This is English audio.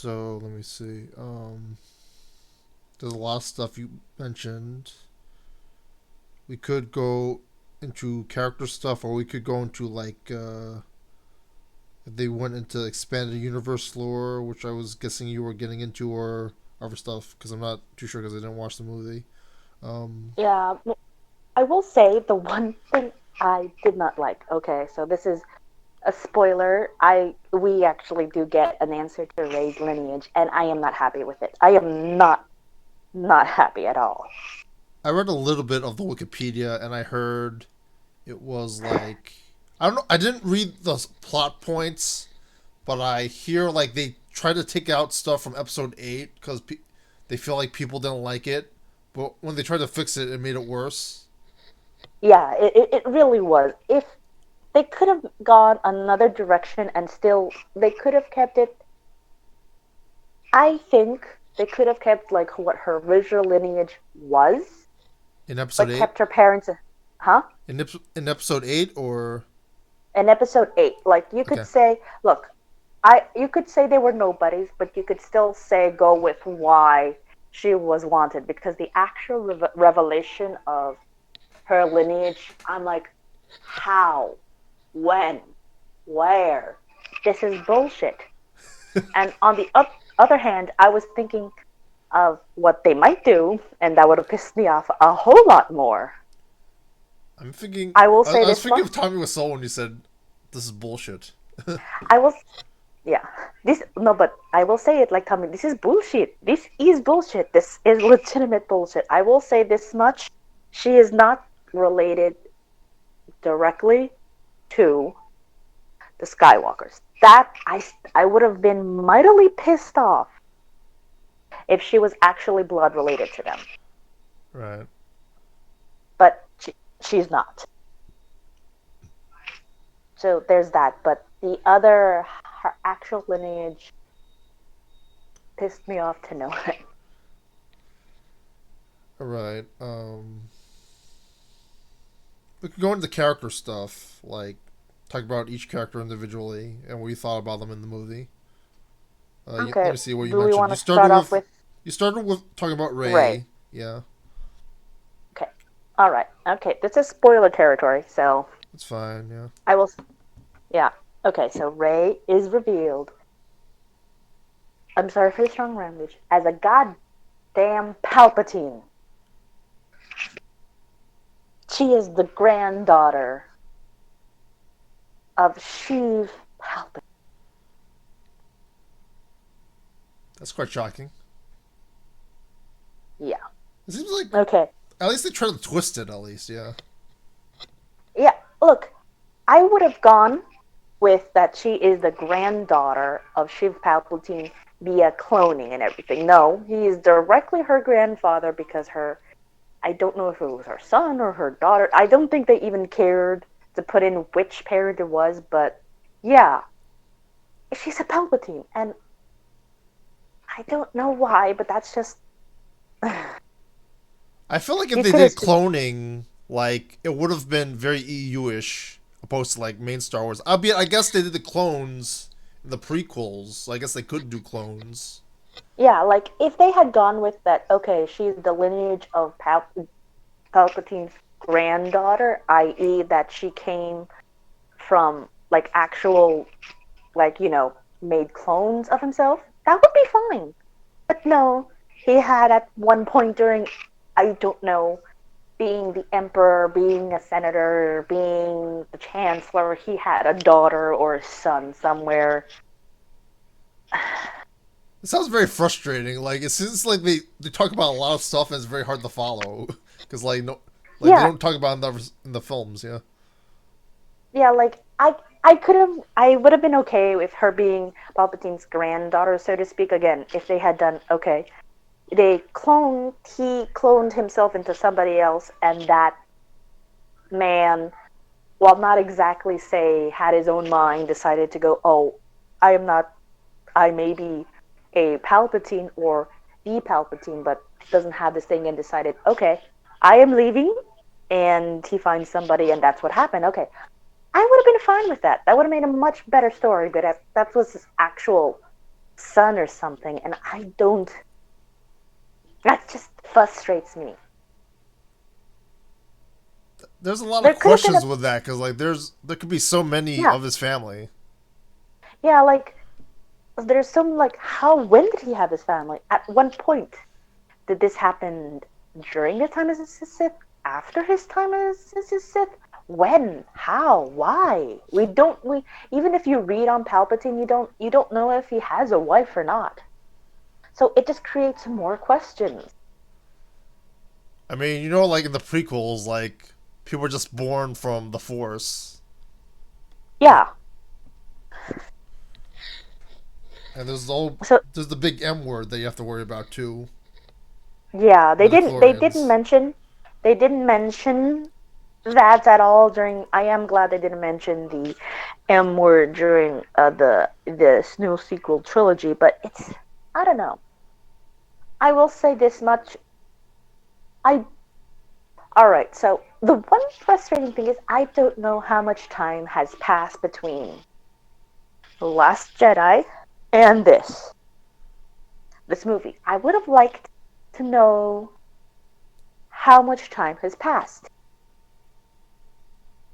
So let me see. There's a lot of stuff you mentioned. We could go into character stuff, or we could go into if they went into expanded universe lore, which I was guessing you were getting into, or other stuff, because I'm not too sure because I didn't watch the movie. Um, Yeah, I will say the one thing I did not like. Okay, so this is a spoiler. We actually do get an answer to Ray's lineage, and I am not happy with it. I am not happy at all. I read a little bit of the Wikipedia, and I heard it was like I don't know. I didn't read the plot points, but I hear like they try to take out stuff from episode 8 because they feel like people didn't like it. But when they tried to fix it, it made it worse. Yeah, it really was. If they could have gone another direction and still they could have kept it. I think they could have kept like what her original lineage was, In episode but eight, kept her parents. Huh? in episode 8, or In episode 8, like you could okay, say, look, I you could say they were nobodies, but you could still say go with why she was wanted because the actual revelation of her lineage, I'm like, how, when, where? This is bullshit. And on the other hand, I was thinking of what they might do, and that would have pissed me off a whole lot more. I'm thinking. I will I, say I was this thinking much. of Tommy Wiseau when you said this is bullshit. I will, yeah. This no, but I will say it like Tommy. This is bullshit. This is bullshit. This is legitimate bullshit. I will say this much. She is not related directly to the Skywalkers. That I would have been mightily pissed off if she was actually blood related to them. Right. But she's not. So there's that. But the other, her actual lineage pissed me off to no end. All right. We could go into the character stuff, like talk about each character individually and what you thought about them in the movie. Let Okay, me see what you do we mentioned. want to start off with You started with talking about Ray? Ray. Yeah, Okay. All right. Okay, this is spoiler territory, so that's fine. Yeah, I will. Yeah. Okay, so Ray is revealed. I'm sorry for the strong language. As a goddamn Palpatine. She is the granddaughter of Sheev Palpatine. that's quite shocking. Yeah. It seems like Okay. at least they try to twist it. At least, yeah. Yeah. Look, I would have gone with that she is the granddaughter of Shiv Palpatine via cloning and everything. No, he is directly her grandfather because her I don't know if it was her son or her daughter. I don't think they even cared to put in which parent it was, but yeah, she's a Palpatine, and I don't know why, but that's just I feel like if you they could have. did cloning, like it would have been very EU-ish opposed to like main Star Wars. Albeit, I guess they did the clones in the prequels, so I guess they could do clones. Yeah, like if they had gone with that, okay, she's the lineage of Palpatine's granddaughter, i.e., that she came from like actual, like, made clones of himself, that would be fine. But no, he had at one point during, I don't know, being the emperor, being a senator, being the chancellor, he had a daughter or a son somewhere. It sounds very frustrating. Like it seems like they talk about a lot of stuff and it's very hard to follow because like no, like they Yeah, don't talk about in the films. Yeah. yeah, like I would have been okay with her being Palpatine's granddaughter, so to speak. Again, if they had done okay, he cloned himself into somebody else, and that man, while not exactly say had his own mind, decided to go, oh, I am not, I may be a Palpatine or the Palpatine, but doesn't have this thing and decided, okay, I am leaving, and he finds somebody, and that's what happened. Okay, I would have been fine with that. That would have made a much better story, but that was his actual. son or something, and I don't. That just frustrates me. There's a lot of There could have been a questions with that because like there could be so many yeah, of his family. yeah, like there's some like how when did he have his family? At one point, did this happen during the time as a Sith? After his time as a Sith? When? How? Why? We don't. We even if you read on Palpatine, you don't know if he has a wife or not. So it just creates more questions. I mean, you know, like in the prequels, like people were just born from the Force, Yeah. and So there's the big M word that you have to worry about too. yeah, they didn't Midichlorians. mention that at all during. I am glad they didn't mention the M word during the Snow sequel trilogy, but it's I don't know. I will say this much. I All right. So the one frustrating thing is I don't know how much time has passed between The Last Jedi and this movie. I would have liked to know how much time has passed.